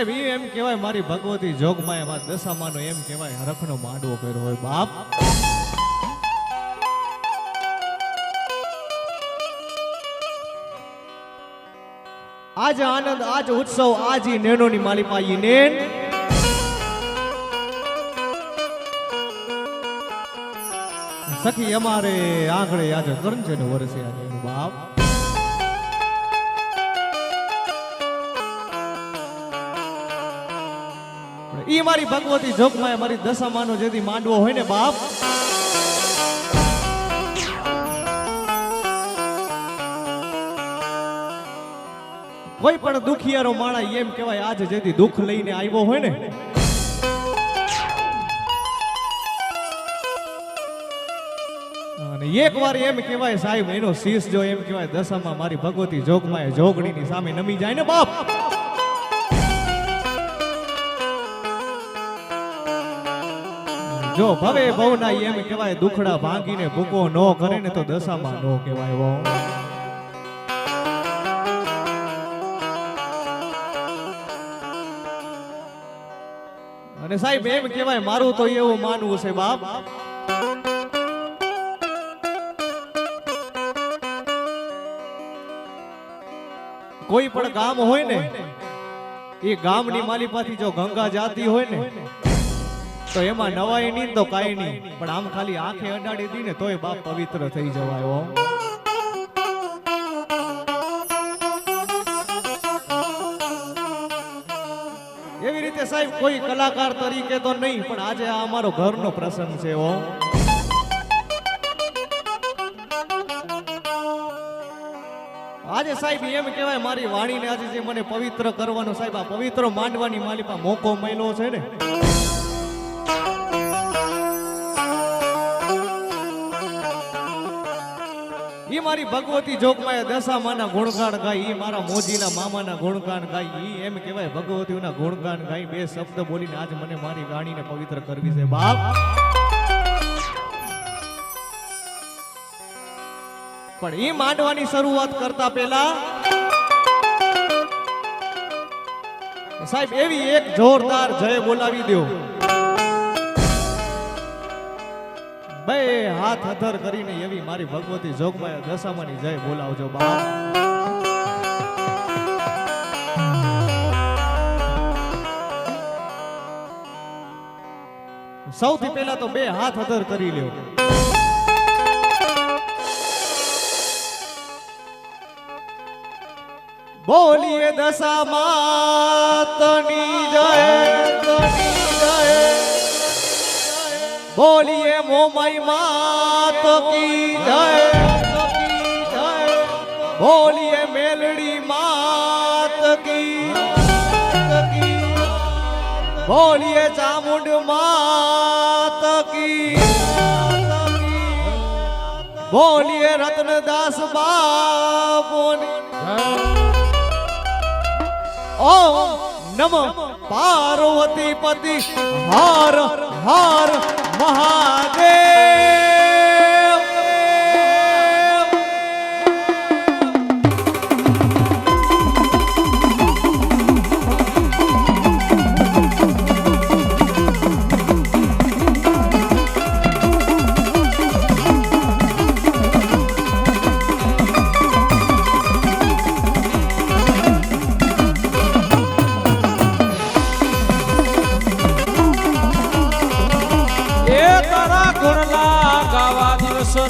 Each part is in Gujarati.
સાહેબ એમ કહેવાય મારી ભગવતી જોગમાએ મારા દશામાનો એમ કહેવાય હરખનો માંડવો કર્યો હોય બાપ. આજ આનંદ આજ ઉત્સવ આજ ઈ નેનોની માલિપા ઈ નેન સખી અમારે આંગળે આજે કરણ છે ને વર્ષે આજે બાપ. ઈ મારી ભગવતી જોગમાએ મારી દશામાનો જેથી માંડવો હોય ને બાપ, કોઈ પણ દુખિયારો માણા એમ કહેવાય આજે જેથી દુઃખ લઈને આવ્યો હોય ને અને એક વાર એમ કહેવાય સાહેબ એનો શીશ જો એમ કહેવાય દશામાં મારી ભગવતી જોગમાએ જોગણીની સામે નમી જાય ને બાપ, જો ભવે ભવના એમ કહેવાય દુખડા ભાંગીને ભૂકો ન કરે ને તો દશામાં નો કહેવાય વો. અને સાહેબ એમ કહેવાય મારું તો એવું માનવું છે બાપ, કોઈ પણ ગામ હોય ને એ ગામની માલિપાથી જો ગંગા જાતી હોય ને તો એમાં નવાય નહીં તો કાંઈ નહીં, પણ આમ ખાલી આંખે અડાડી દી ને તોય બાપ પવિત્ર થઈ જવાય. એવી રીતે સાહેબ કોઈ કલાકાર તરીકે તો નહીં, પણ આજે આ અમારો ઘરનો પ્રસંગ છે. આજે સાહેબ એમ કહેવાય મારી વાણીને આજે જે મને પવિત્ર કરવાનો સાહેબ આ પવિત્ર માંડવાની માલિપા મોકો મળ્યો છે ને, ઈ મારી ભગવતી જોગમાએ દશામાના ગુણગાન ગાય, ઈ મારા મોજીના મામાના ગુણગાન ગાય, ઈ એમ કહેવાય ભગવતીના ગુણગાન ગાય. બે શબ્દ બોલીને આજ મને મારી વાણીને પવિત્ર કરવી છે બાપ. પણ ઈ માંડવાની શરૂઆત કરતા પહેલા સાહેબ એવી એક જોરદાર જય બોલાવી દો. બે હાથ અધર કરીને એવી મારી ભગવતી જોગમાએ દશામાની જય બોલાવજો બાપ. સૌથી પહેલા તો બે હાથ અધર કરી લ્યો. બોલીએ દશામાતની જય, બોલીએ મોમાઈ માત કી જય, બોલીએ મેલડી માત કી, બોલીએ ચામુંડ માત કી, બોલીએ રત્નદાસ બાપુની. ઓમ નમઃ પાર્વતી પતિ હર હર મહાદેવ.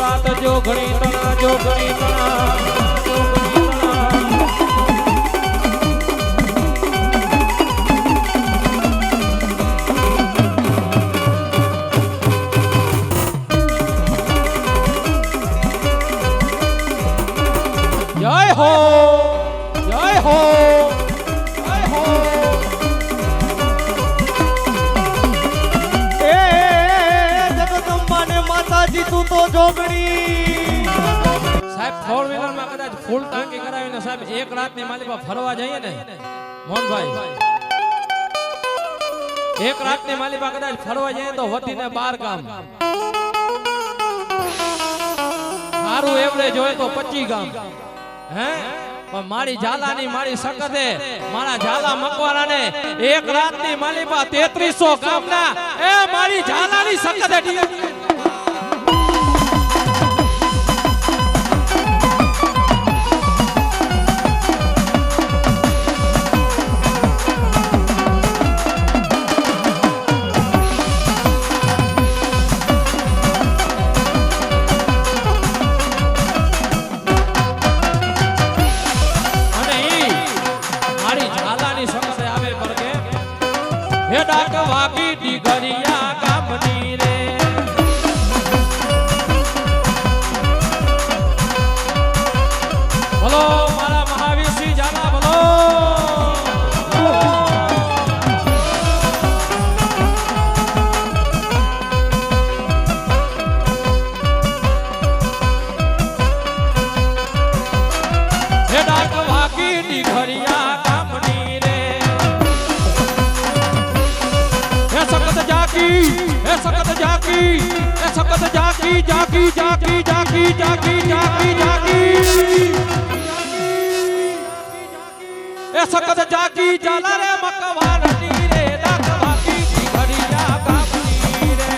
રાત જો ઘણી તણા, જો ઘણી તણા, જય હો, જય હો, જય હો. એ જગદંબાને માતાજી તું તો જોગણી. સાહેબ 4 વ્હીલરમાં કદાચ ફૂલ ટાંકી કરાવીને સાહેબ એક રાતની માલિપા ફરવા જઈએ ને મોહનભાઈ, એક રાતની માલિપા કદાચ ફરવા જઈએ તો વતીને 12 ગામ, સારું એવરેજ હોય તો 25 ગામ, હે પણ મારી ઝાલાની મારી સકતે મારા ઝાલા મકવારાને એક રાતની માલિપા 3300 ગામના એ મારી ઝાલાની સકતે હે ડાક વાગી ડીગરિયા ગામની રે બોલો મારા મહાવીરસિંહ ઝાલા બોલો હે ડાક વાગી ડીગરિયા એ સકત જાકી જાકી જાકી જાકી જાકી જાકી જાકી એ સકત જાકી ઝાલા રે મકવારની રે દાખ વાકી ડીગરિયા ગામની રે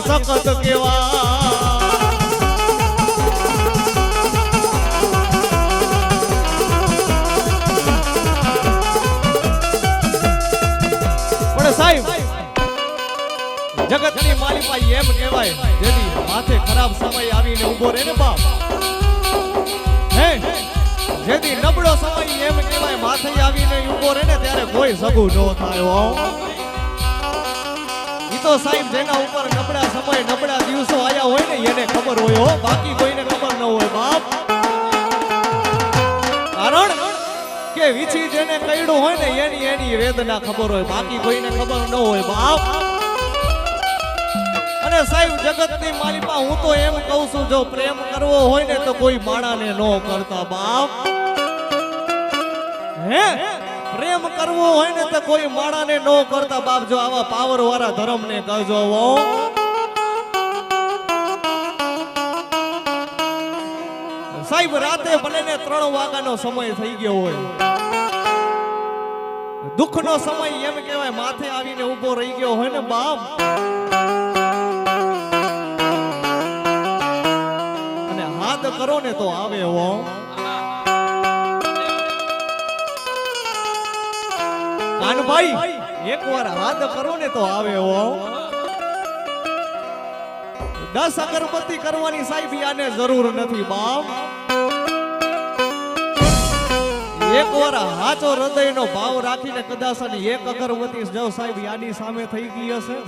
સકત કેવા પણ સાહેબ જગતની માલિપાઈ એમ કહેવાય જેની માથે ખરાબ સમય આવીને ઊભો રહે ને બાપ હે જેથી નબળો સમય એમ કહેવાય માથે આવીને ઊભો રહે ને ત્યારે કોઈ સગું ન થાય હો તો સાહેબ જેના ઉપર નબળા સમય નબળા દિવસો આયા હોય ને એને ખબર હોય હો બાકી કોઈને ખબર ન હોય બાપ કારણ કે વીછી જેને કઈડું હોય ને એની વેદના ખબર હોય બાકી કોઈને ખબર ન હોય બાપ અને સાહેબ જગતની માલિપા હું તો એમ કહું છું જો પ્રેમ કરવો હોય ને તો કોઈ માણાને ન કરતા બાપ હે પ્રેમ કરવો હોય ને તો કોઈ માણાને ન કરતા બાપ જો આવા પાવર વાળા ધર્મને કહેજો સાહેબ રાતે ભલે ને 3 વાગ્યાનો સમય થઈ ગયો હોય દુઃખનો સમય એમ કહેવાય માથે આવીને ઊભો રહી ગયો હોય ને બાપ અને હાથ કરો ને તો આવે હો કાનભાઈ એકવાર હાથ કરો ને તો આવે હો 10 અગરબત્તી કરવાની સાહેબ આને જરૂર નથી બાપ એકવાર હાચો હૃદયનો ભાવ રાખીને કદાચ એક અગરબત્તી જો સાહેબ યાની સામે થઈ ગઈ હશે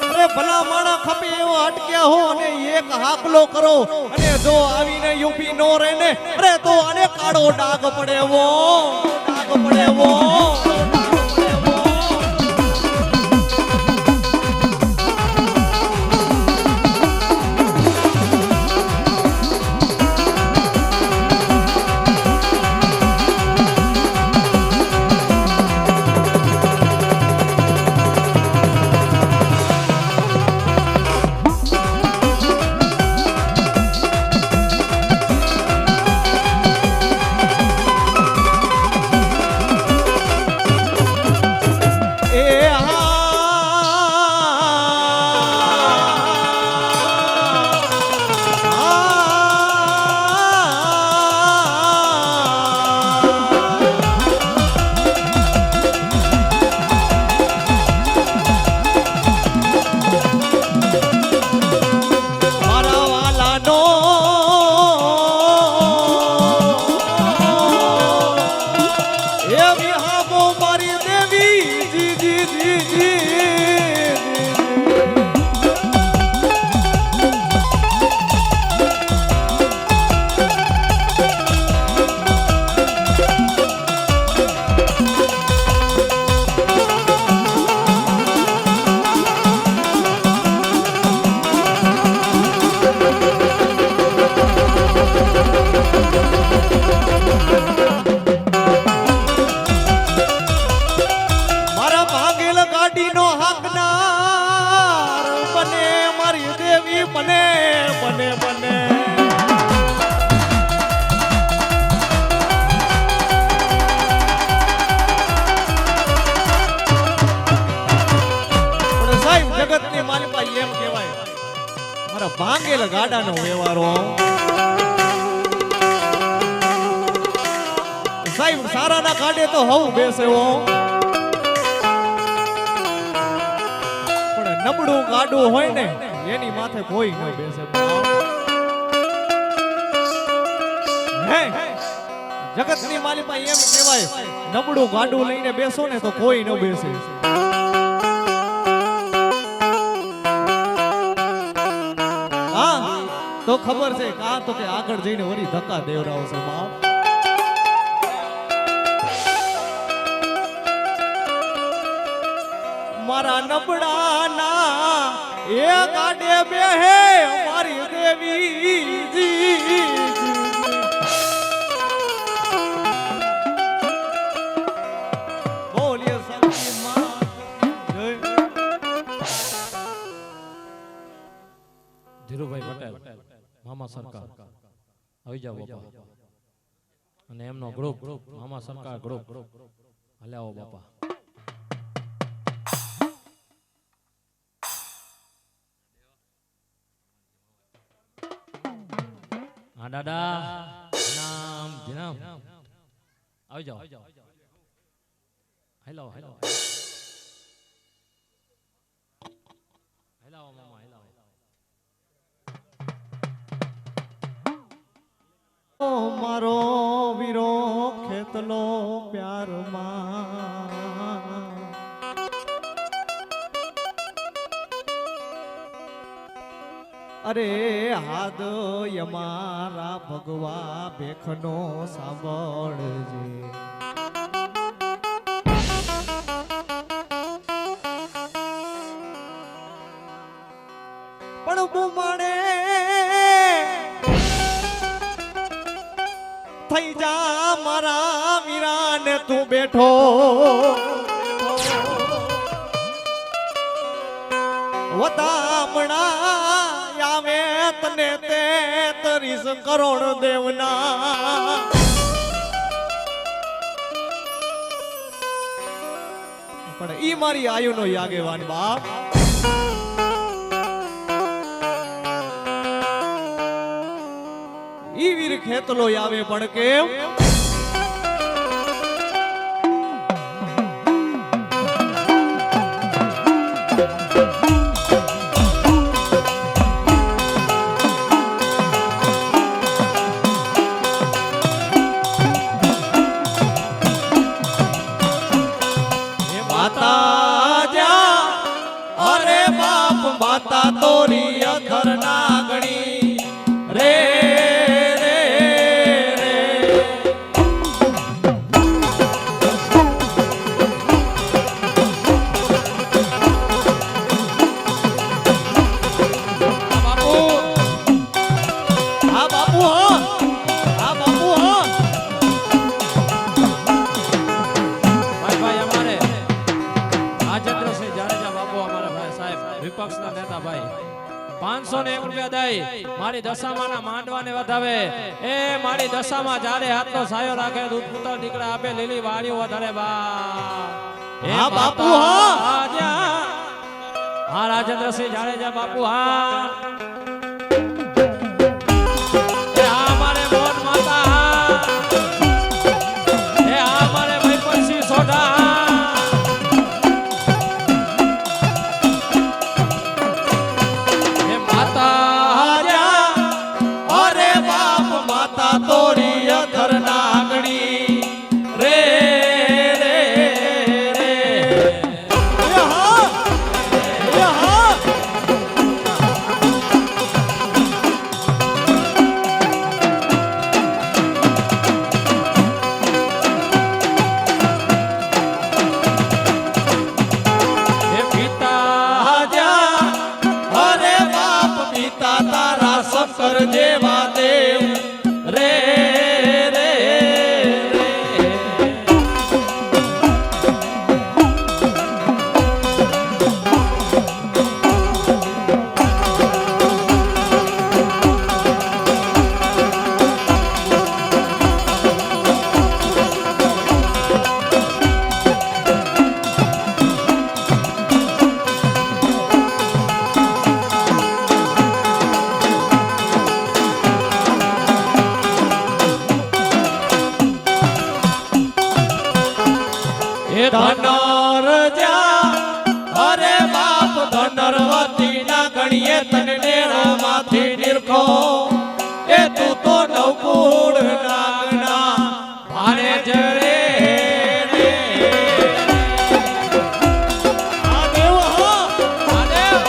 અરે ભલા માણા ખપે એવો અટક્યા હો અને એક હાકલો કરો અને જો આવીને યુપી નો રહે ને અરે તો આને કાળો ડાઘ પડે વો ભાંગેલ ગાડાનો વ્યવહારો સાહેબ સારાના કાઢે તો હવ બેસે હો પણ નબળું ગાડું હોય ને એની માથે કોઈ ન બેસે હે જગતની માલિપા એમ કહેવાય નબળું ગાડું લઈને બેસો ને તો કોઈ ન બેસે તો ખબર છે કા તો કે આગળ જઈને વળી ધક્કા દેવરાવશે બાપ મારા નબળાના એ ગાડે બેહે મારી દેવીજી બોલીએ સતી માં જય ધીરુભાઈ પટેલ મામા સરકાર આવી જાઓ બાપા અને એમનો ગ્રુપ મામા સરકાર ગ્રુપ હાલે આવો બાપા હા દાદા નામ જીનામ આવી જાઓ હેલો હેલો હેલો મામા હેલો મારો વીરો ખેતલો પ્યારમાં અરે હાદ યમારા ભગવા ભેખનો સાંભળજે પણ બુમાણે થઈ જા મારા વીરાને તું બેઠો વતામણા આવે તને 33 કરોડ દેવના પણ ઈ મારી આયુનો આગેવાન બાપ ઈ વીર ખેતલો આવે પણ કેમ માતા જા અરે બાપ માતા તોરી અધર નાગણી રે વિપક્ષના નેતા ભાઈ 501 રૂપિયા દઈ મારી દશામાના માંડવાને વધાવે એ મારી દશામાં જ્યારે હાથનો સાયો રાખે દૂધ પુત્ર દીકરા આપે લીલી વાડીઓ વધારે બા હા બાપુ હા રાજેન્દ્રસિંહ જાડેજા બાપુ હા એ હા મારે મોહન માતા હા એ હા મારે મહિપતસિંહ સોઢા એ માતા જા અરે બાપ માતા તોરી અધર નાગણી રે રે રે હે પિતા જા અરે બાપ પિતા તારા શંકર જેવા દેવ રે રે રે હે ધનર જા અરે બાપ ધનરવતી ના ગણીએ તને ડેરા માંથી નિરખો એ તું તો નવકુળ નાગના ભારે જરે રે આ દેવ હો આ દેવ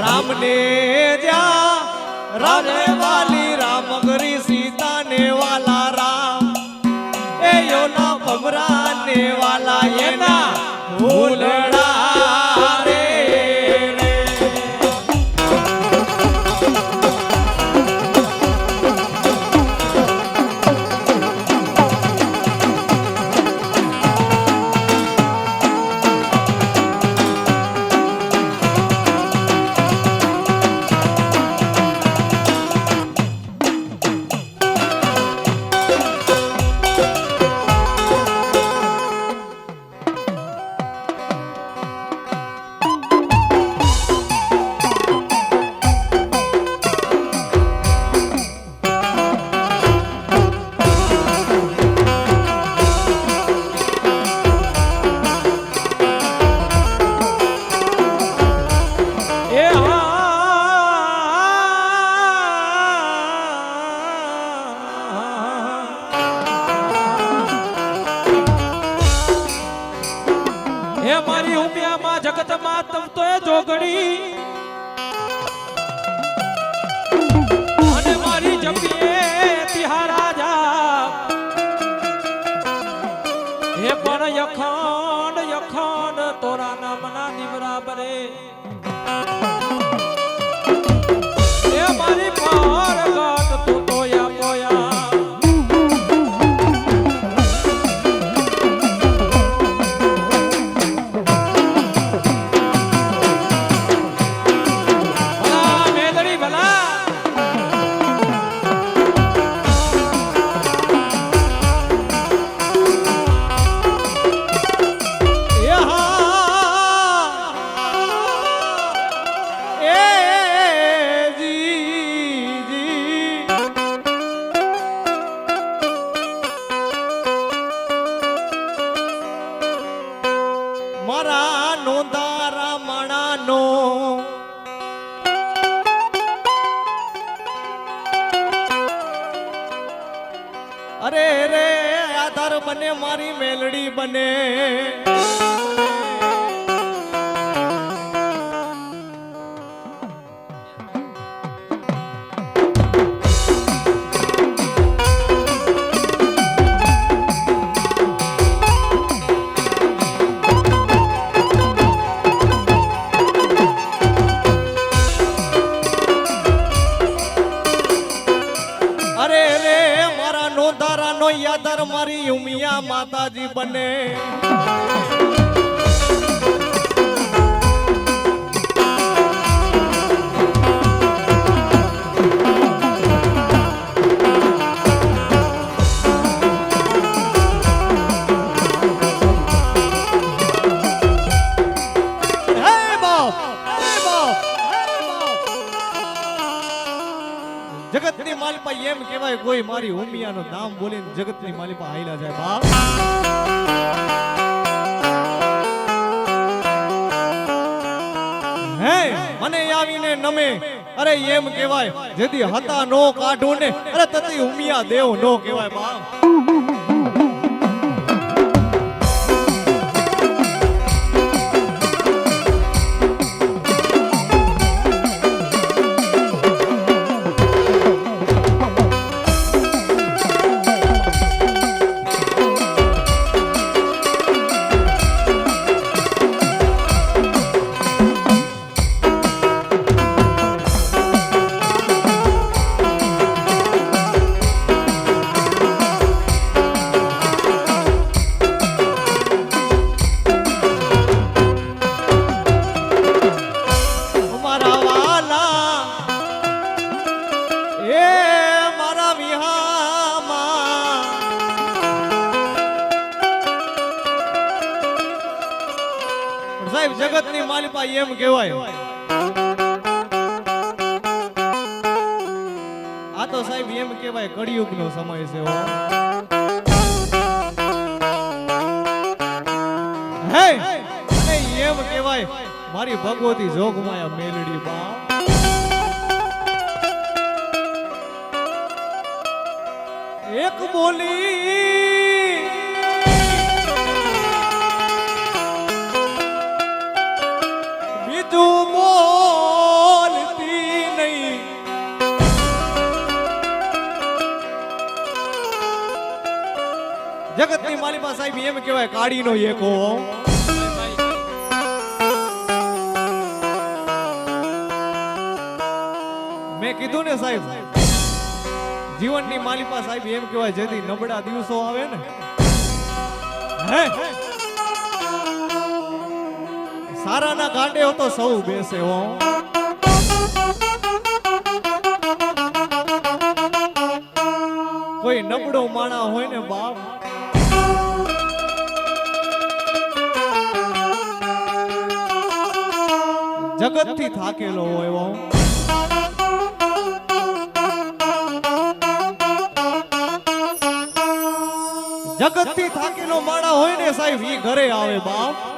રામને જા રામે વાલી રામ ગરી સીતા ને વાલા રામ એ યોના ભમરા ને વાલા એના ભૂલડા રે હે મારી ઉમિયામાં જગતમાં તમ તો એ જોગડી અને મારી જપીએ તિહારા જા હે પણ યખંડ તોરા નામના દીવરા બરે હે મારી પાર ગાટ તું તોયા પોયા આધાર બને મારી મેલડી બને યાદર મારી ઉમિયા માતાજી બને જગતની માલિપા એમ કહેવાય કોઈ મારી ઉમિયાનું નામ બોલીને જગતની માલિપા હાઈલા જાય બાપ હે મને આવીને નમે અરે એમ કહેવાય જેથી હતા નો કાઢું ને અરે તતી ઉમિયા દેવ નો કહેવાય બાપ જગતની માલિપા એમ કહેવાય આ તો સાહેબ એમ કહેવાય કળિયુગનો સમય છે હો હે અને એમ કહેવાય મારી ભગવતી જોગમાયા મેલડી બા એક બોલી તું બોલતી નહીં જગતની માલિપા સાહેબ એમ કહેવાય કાળીનો એકો મેં કીધું ને સાહેબ જીવનની માલિપા સાહેબ એમ કહેવાય જેથી નબળા દિવસો આવે ને હે સારાના ગાંડે તો સૌ બેસે હો કોઈ નબળો માણા હોય ને બાપ જગત થી થાકેલો હોય હો જગત થી થાકેલો માણા હોય ને સાહેબ ઈ ઘરે આવે બાપ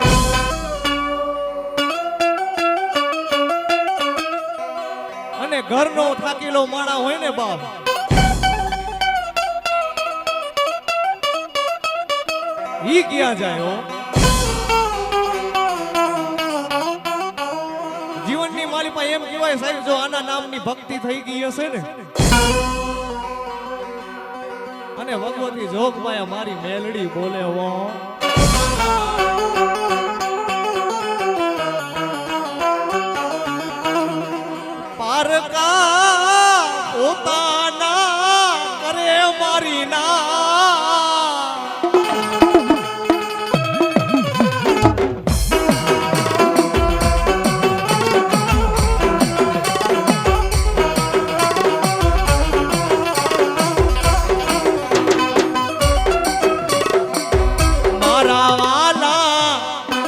ઘરનો થાકેલો માણા હોય ને બાપ ઈ ક્યાં જાય હો જીવનની માલિપા એમ કહેવાય સાહેબ જો આના નામની ભક્તિ થઈ ગઈ હશે ને અને ભગવતી જોગમાયા મારી મેલડી બોલે હો પોતાના કરે મારી ના મારા વાલા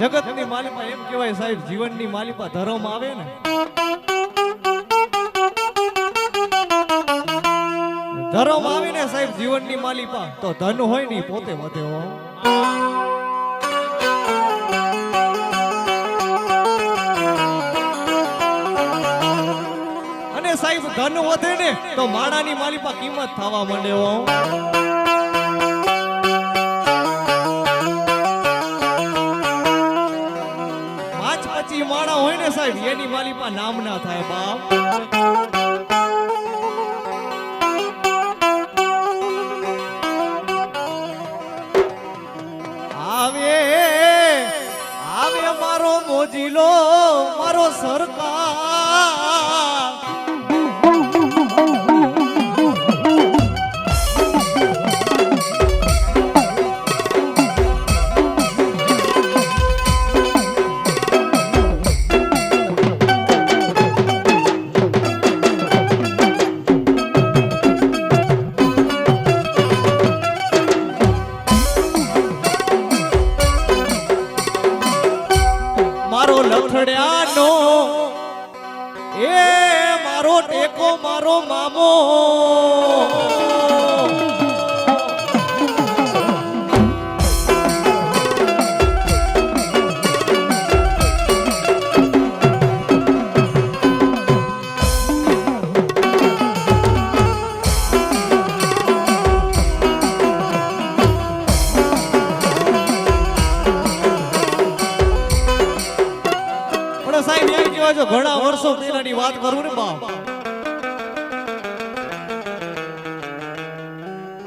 જગતની માલિપા એમ કહેવાય સાહેબ, જીવનની માલિપા ધર્મ આવે ને, ધર્મ આવે ને સાહેબ જીવનની માલિપા, તો ધન હોય ને ઈ પોતે વધે હો. અને સાહેબ ધન વધે ને તો માણાની માલિપા કિંમત થવા માંડે હો. માણા હોય ને સાહેબ એની માલિપા નામ ના થાય બાપ. આવે આવે મારો મોજીલો મારો સરકાર, લખડ્યાનો એ મારો ટેકો મારો મામો, ઘણા વર્ષો પહેલાની વાત કરું ને બાપ,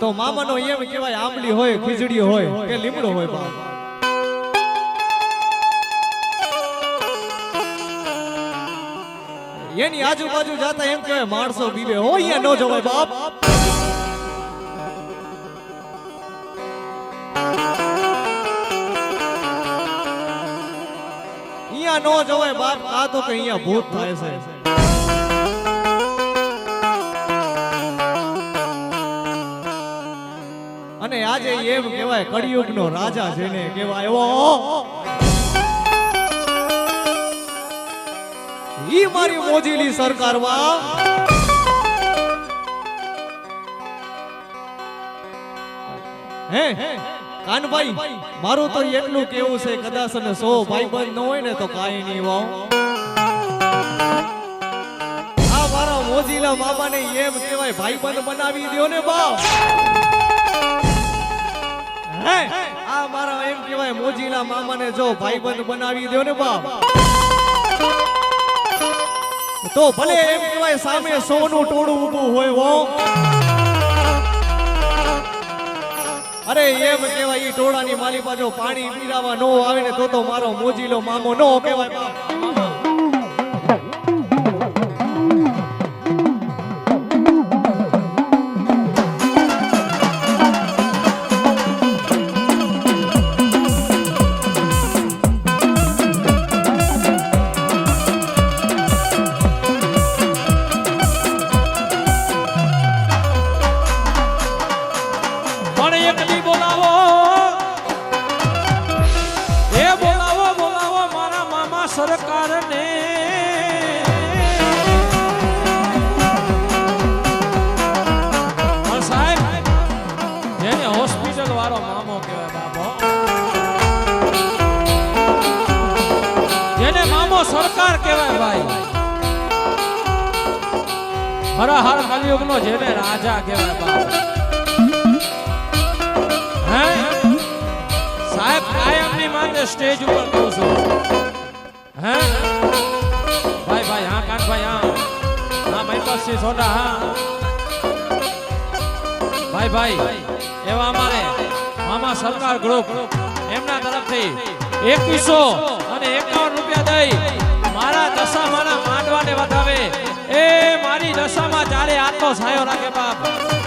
તો મામાનો એમ કહેવાય આંબલી હોય ખીજડી હોય કે લીમડો હોય બાપ, એની આજુબાજુ જાતા એમ કહેવાય માણસો બીવે હોય, અહીંયા ન જવાય બાપ. નો જવાય બાપ, આ તો કે અહીંયા ભૂત થાય છે. અને આજે એમ કહેવાય કળિયુગનો રાજા જેને કહેવાય એવો ઈ મારી મોજીલી સરકાર વા. હે કાનભાઈ મારું તો એટલું કેવું છે, કદાચ અને 100 ભાઈબંધ ન હોય ને તો કાઈ નહીં વાવ. આ મારા મોજીલા મામાને એમ કહેવાય ભાઈબંધ બનાવી દ્યો ને બાપ. હે આ મારા એમ કહેવાય મોજીલા મામાને જો ભાઈબંધ બનાવી દ્યો ને બાપ, તો ભલે એમ કહેવાય સામે 100 નું ટોળું ઊભું હોય હો. અરે એમ કહેવાય ઈ ટોળાની માલિપા જો પાણી પીરાવા નો આવે ને તો મારો મોજીલો મામો નો કહેવાય. સરકારને સાહેબ જેને હોસ્પિટલ વાળો મામો કહેવાય બાપો, જેને મામો સરકાર કહેવાય ભાઈ, હર કલયુગનો જેને રાજા કહેવાય બાપ. હે સાહેબ કાયમની માટે સ્ટેજ ઉપર કહું છું. હે ભાઈ ભાઈ હા કાનભાઈ હા મહિપતસિંહ સોઢા હા ભાઈ ભાઈ એવા અમારે મામા સરકાર ગ્રુપ એમના તરફથી 2151 રૂપિયા દઈ મારા દશામાના માંડવાને વધાવે એ મારી દશામાં ચારે આટલો સાયો રાખે બાપ.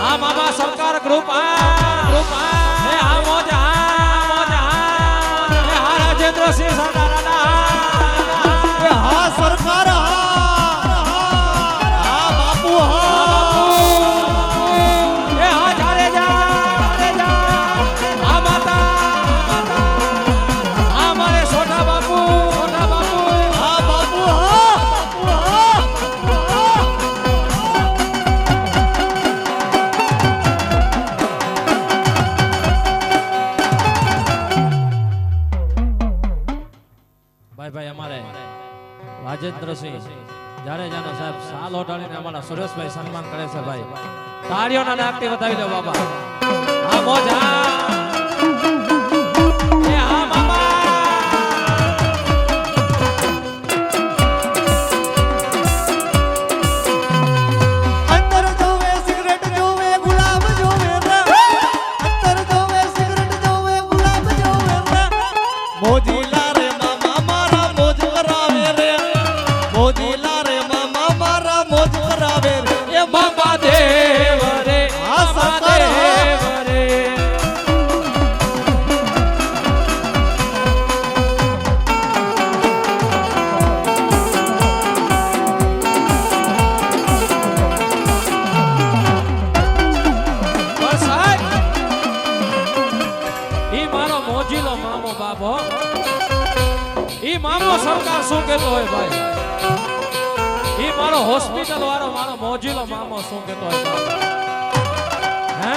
આ મામા સરકાર ગ્રુપ એ આ મોજ રાજેન્દ્રસિંહ સોઢા હા સરકાર હા બાપુ એ હા જાડેજા આ માતા આ મારે સોઢા રાજેન્દ્રસિંહ જાડેજાનો સાહેબ સાલ ઓઢાડીને અમારા સુરેશભાઈ સન્માન કરે છે ભાઈ. તાળીઓના નાકથી વધાવી દો બાબા. આ મોજ એ હા મામા. અંદર જોવે સિગરેટ જોવે ગુલાબ જોવે રે. અંદર જોવે સિગરેટ જોવે ગુલાબ જોવે રે. મોજીલા રે મામા મારા મોજ કરાવે રે. મોજીલા રે મામા મારા મોજ કરાવે રે. એ મામા દેવ રે આ સરકાર દેવ રે. બસ સાહેબ ઈ મારો મોજીલો મામો બાપો. ઈ મામો સરકાર શું કહેતો હોય ભાઈ. ઈ મારો હોસ્પિટલ વાળો મારો મોજીલો મામો શું કહેતો હોય બાપા. હે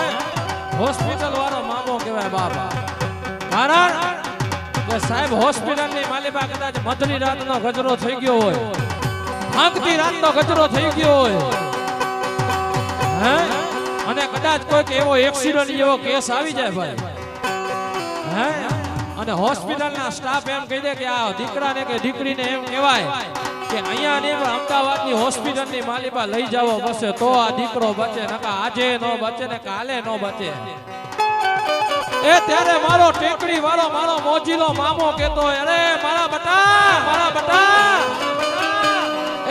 હોસ્પિટલ વાળો મામો કહેવાય બાપા. કારણ કે સાહેબ હોસ્પિટલની માલિકા કદાચ મધની રાતનો ગજરો થઈ ગયો હોય, ભાંગતી રાતનો ગજરો થઈ ગયો હોય, હે અને કદાચ કોઈક એવો એક્સિડન્ટ એવો કેસ આવી જાય ભાઈ, હે અને હોસ્પિટલના સ્ટાફ એમ કહી દે કે આ દીકરાને કે દીકરીને એમ કહેવાય કે અહીંયા ને અમદાવાદની હોસ્પિટલની માલિકા લઈ જાવો બસે તો આ દીકરો બચે, નકા આજે નો બચે ને કાલે નો બચે. એ ત્યારે મારો ટેકડી વાળો મારો મોજીલો મામો કહેતો હોય, અરે મારા બટા, મારા બટા,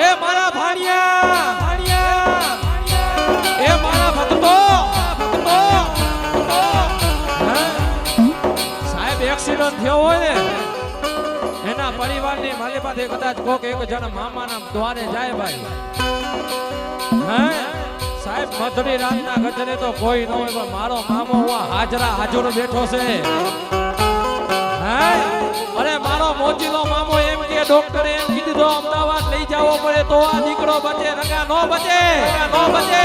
એ મારા ભાણિયા, ભાણિયા, એ મારા ભક્તો, ભક્તો, સાહેબ એક્સિડન્ટ થયો હોય ને એના પરિવારની માલિકાથી કદાચ કોક એક જણ મામાના દ્વારે જાય ભાઈ, હે સાહેબ મધની રાતના ગજરે તો કોઈ ન હોય પણ મારો મામો હું હાજરા હાજર બેઠો છે. હે અરે મારો મોજીલો મામો એમ કે ડોક્ટરે એમ કીધું તો અમદાવાદ લઈ જવો પડે તો આ દીકરો બચે, નકા નો બચે, નો બચે,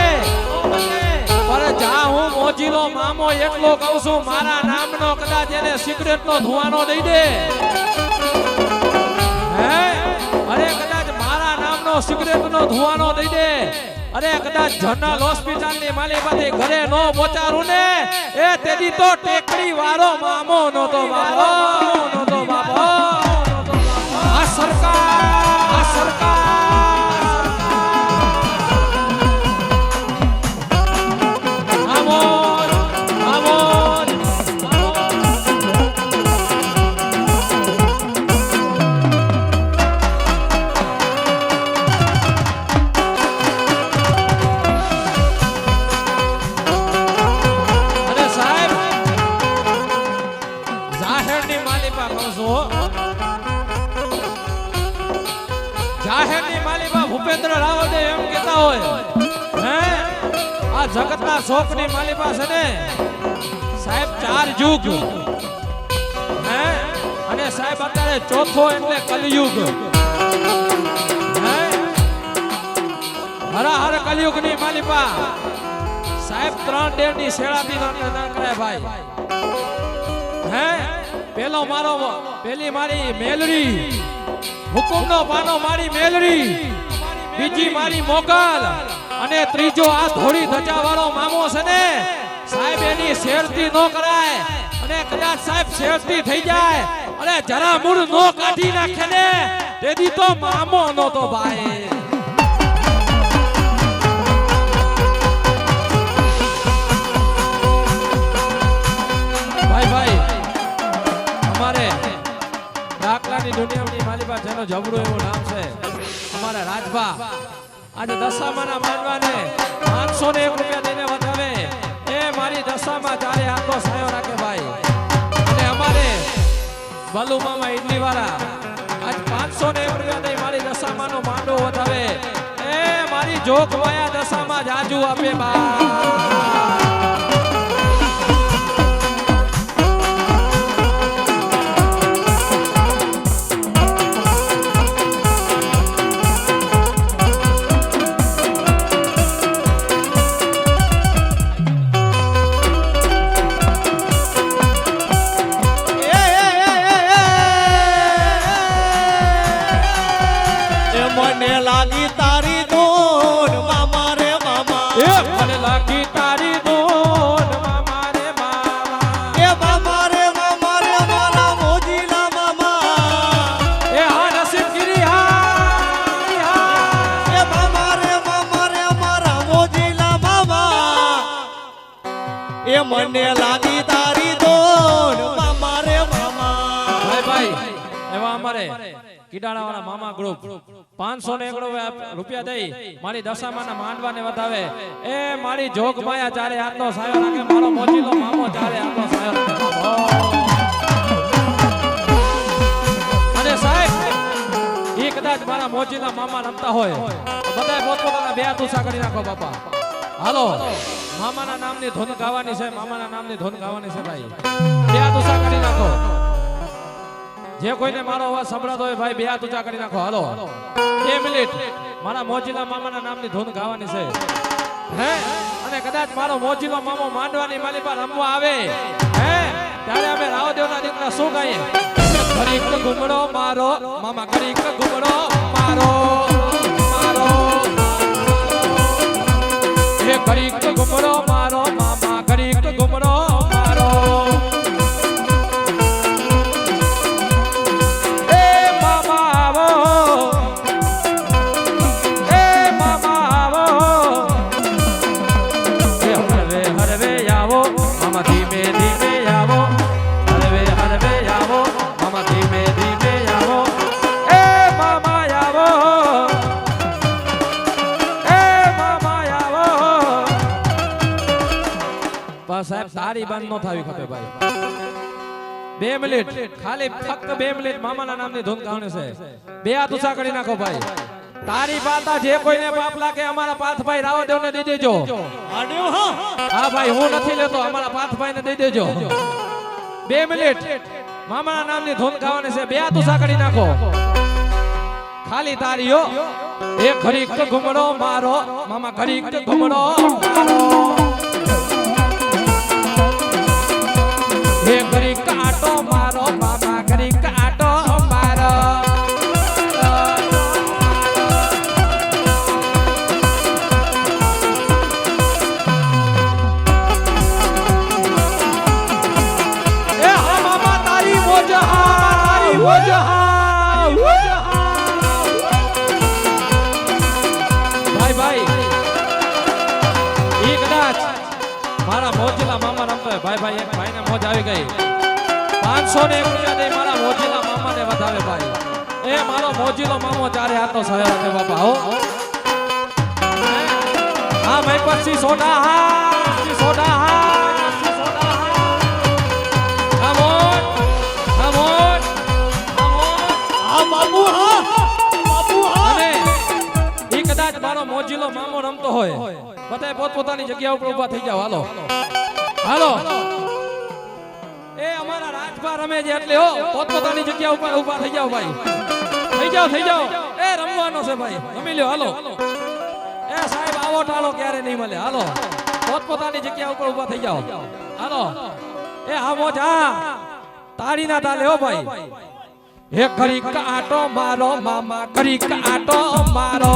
નો બચે. પણ જા હું મોજીલો મામો એટલો કહું છું, મારા નામનો કદાચ એને સિગરેટનો ધુવાનો દઈ દે, હે અરે કદાચ મારા નામનો સિગરેટનો ધુવાનો દઈ દે, અરે કદાચ જનરલ હોસ્પિટલની માલિકાથી ઘરે નો પહોંચાડું ને એ તેદી તો ટેકડી વાળો મામો નતો બાપો, નતો બાપો. આ સરકાર, આ સરકાર, આમોદ, આમોદ, અને સાહેબ જાહેરની માલિકા કહું છું, જાહેરની માલિકા ભૂપેન્દ્ર રાવતે એમ કહેતા હોય, હે આ જગતના શોકની માલિકા છે ને સાહેબ 4 યુગ, હે અને સાહેબ અત્યારે ચોથો એટલે કલયુગ, હે હરા હર કલયુગની માલિકા સાહેબ 3 ડેરની શેળાથી ના કરાય ભાઈ, હે પેલો મારો પેલી મારી મેલડી, હુકુમનો પાનો મારી મેલડી, બીજી મારી મોગલ અને ત્રીજો આ ધોળી ધજા વાળો મામો છે ને સાહેબ એની શેરતી નો કરાય, અને કદાચ સાહેબ શેરતી થઈ જાય અને જરા મૂળ નો કાઢી નાખે ને તેથી તો મામો નતો ભાઈ. ભાઈ ભાઈ અમારે દાખલાની દુનિયાની માલિકા જેનો જબરું એવું નામ છે અમારા રાજભા આજે દશામાના માનવાને 501 રૂપિયા દઈને વધાવે એ મારી દશામાં ચારે હાથનો સાયો રાખે ભાઈ. અને અમારે બલુ મામા ઇડલી વાળા આજ 501 રૂપિયા દઈ મારી દશામાનો માંડો વધાવે એ મારી જોક માયા દશામાં જાજુ આપે બા. એ મને લાગી તારી દોડ મામા રે મામા. ભાઈ એવા અમારે કીડાણા વાળા મામા ગ્રુપ 501 રૂપિયા દઈ મારી દશામાના માંડવાને વધાવે. એ મારી જોગ માયા ચારે હાથનો સાયો રાખે, મારો મોચીલો મામો ચારે હાથનો સાયો રાખે. અને સાહેબ ઈ કદાચ મારા મોચીલા મામા રમતા હોય તો બધાય પોતપોતાના બે હાથ ઊંચા કરી નાખો બાપા. હાલો મામાના નામની ધૂન ગાવાની છે, મામાના નામની ધૂન ગાવાની છે ભાઈ. બે હાથ ઊંચા કરી નાખો. જે કોઈને મારો અવાજ સંભળાતો હોય ભાઈ બે હાથ ઊંચા કરી નાખો. હાલો 2 મિનિટ મારા મોજીલા મામાના નામની ધૂન ગાવાની છે. હે અને કદાચ મારો મોજીલો મામો માંડવાની માલી પર રમવા આવે હે ત્યારે અમે રાવદેવના દીકરા શું ગાઈએ? ઘડીક ઘૂમડો મારો મામા, ઘડીક ઘૂમડો મારો મારો, એ ઘડીક ઘૂમડો મારો મામા, ઘડીક ઘૂમડો મારો. ધીમે ધીમે આવો, હરવે હરવે આવો મામા, ધીમે ધીમે આવો. એ મામા આવો, એ મામા આવો. બસ સાહેબ તારી બંધ નો થાવી ખપે ભાઈ. 2 મિનિટ ખાલી ફક્ત 2 મિનિટ મામાના નામની ધૂન ગાવાની છે. બે હાથ ઊંચા કરી નાખો ભાઈ. તારી પાતા જે કોઈને પાપ લાગે અમારા પાથભાઈ રાવદેવને દઈ દેજો. હા ભાઈ હું નથી લેતો, અમારા પાથભાઈને દઈ દેજો. 2 મિનિટ મામાના નામની ધૂન ગાવાની છે. બે હાથ ઊંચા કરી નાખો ખાલી તારીઓ. એક ઘડીક ઘૂમડો મારો મામા, ઘડીક ઘૂમડો મારો, એક ઘડીક આટો મારો મામા, ઘડીક આટો મારો. ભાઈ ભાઈ ઈ કદાચ મારા મોજીલા મામા રમતો હોય. ભાઈ ભાઈ એક ભાઈને મોજ આવી ગઈ. 501 રૂપિયા દઈ મારા મોજીલા મામાને વધાવે ભાઈ. એ મારો મોજીલો મામો ચારે હાથનો સહાય રાખે બાપા. હો હા ભાઈ પછી સોડા હા સોડા હા સોડા હા. Come on come on Babu હા, બાબુ હા. અને ઈ કદાચ મારો મોજીલો મામો રમતો હોય બધાય પોતપોતાની જગ્યા ઉપર ઊભા થઈ જાવ. હાલો હાલો એ અમારા રાજભા રમે છે એટલે હો પોતપોતાની જગ્યા ઉપર ઊભા થઈ જાવ ભાઈ. થઈ જાવ એ રમવાનો છે ભાઈ, રમી લ્યો. હાલો એ સાહેબ આવો ટાળો ક્યારે નહીં મળે. હાલો પોતપોતાની જગ્યા ઉપર ઊભા થઈ જાવ. હાલો એ હા મોજ હા તાળી ના તાલે હો ભાઈ. હે ઘડીક આટો મારો મામા, ઘડીક આટો મારો.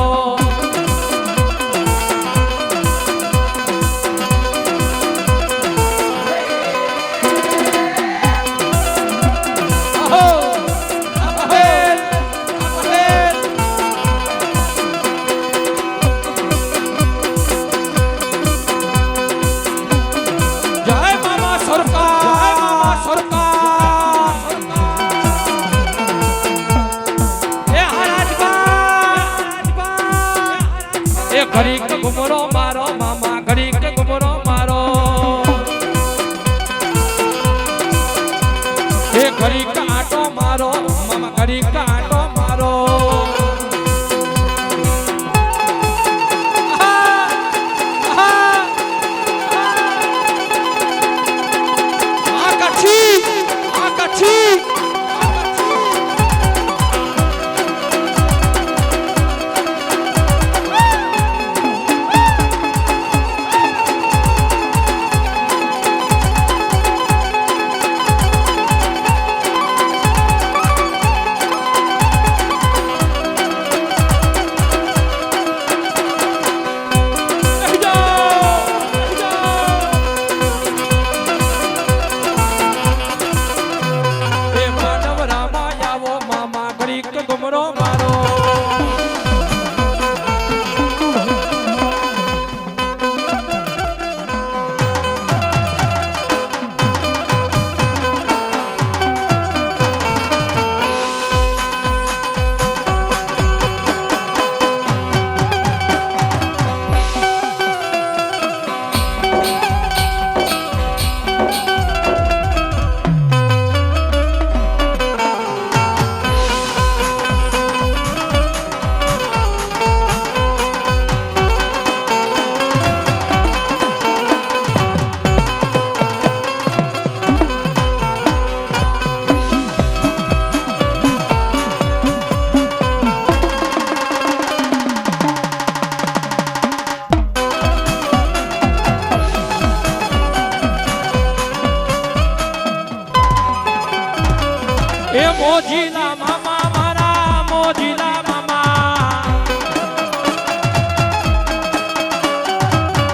મોજીલા મામા મારા મોજીલા મામા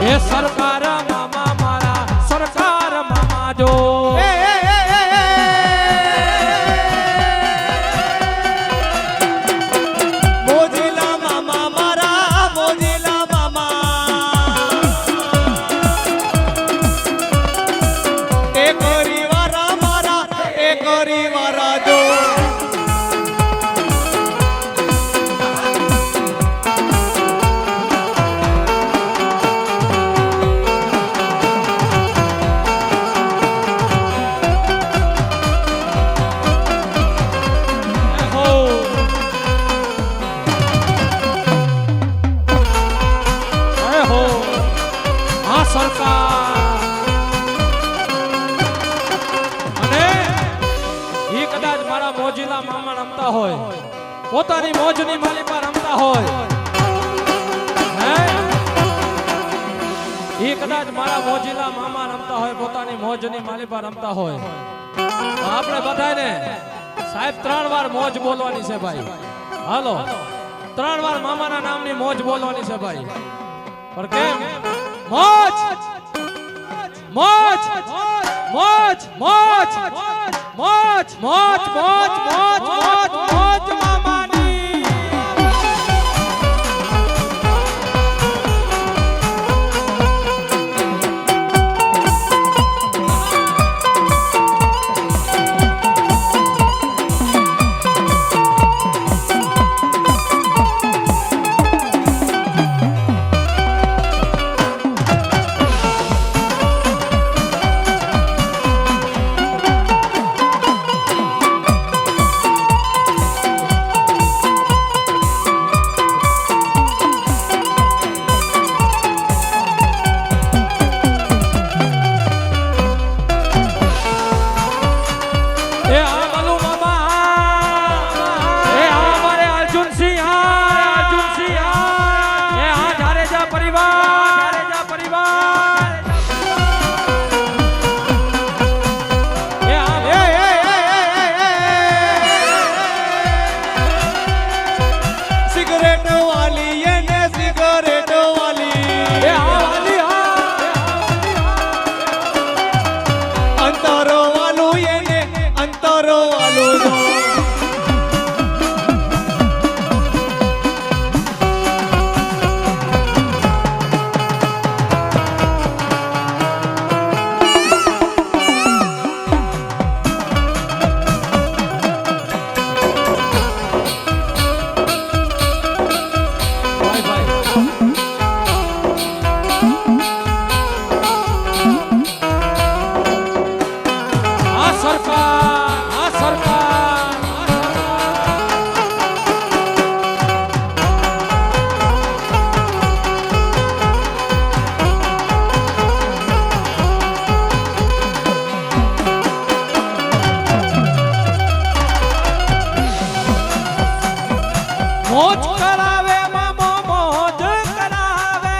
એ સરકાર મામા મારા સરકાર મામા જો મોજીલા મામા મારા મોજીલા મામા એક વારા મારા એક વારા જો મોજીલા મામા રમતા હોય પોતાની મોજની માલી પર રમતા હોય હે ઈ કદાચ મારા મોજીલા મામા રમતા હોય પોતાની મોજની માલી પર રમતા હોય તો આપણે બધાને સાહેબ 3 વાર મોજ બોલવાની છે ભાઈ હાલો 3 વાર મામાના નામની મોજ બોલવાની છે ભાઈ પર કેમ મોજ મોજ મોજ મોજ મોજ મોજ મોજ મોજ મોજ મોજ મામાની મોજ કરાવે મામો મોજ કરાવે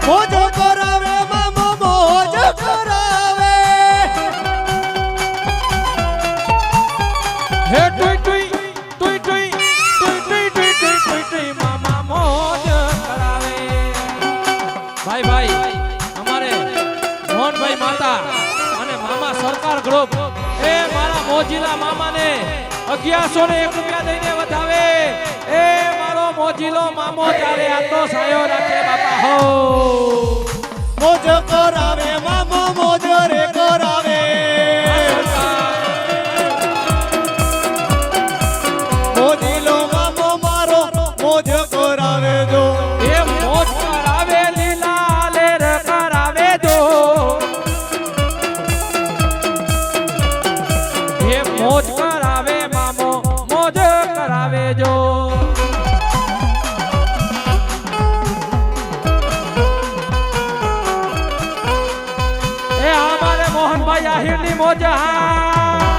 મોજ કરાવે મામો મોજ કરાવે હે ટુઈ ટુઈ ટુઈ ટુઈ ટુઈ ટુઈ ટુઈ ટુઈ ટુઈ મામા મોજ કરાવે ભાઈ ભાઈ અમારે મોહનભાઈ માતા અને મામા સરકાર ગ્રુપ એ મારા મોજીલા મામાને 1101 રૂપિયા દઈને વધાવે એ મારો મોજીલો મામો ત્યારે આટલો સાયો રાખે બાપા હો મોજ કરાવે મામો મોજ રે કરાવે મોજીલો મામો મારો મોજ કરાવે જો એ મોજ કરાવે લીલા લેર કરાવે જો એ મોજ કરાવે મામો મોજ કરાવે જો એ અમારે મોહનભાઈ આહિરની મોજ હા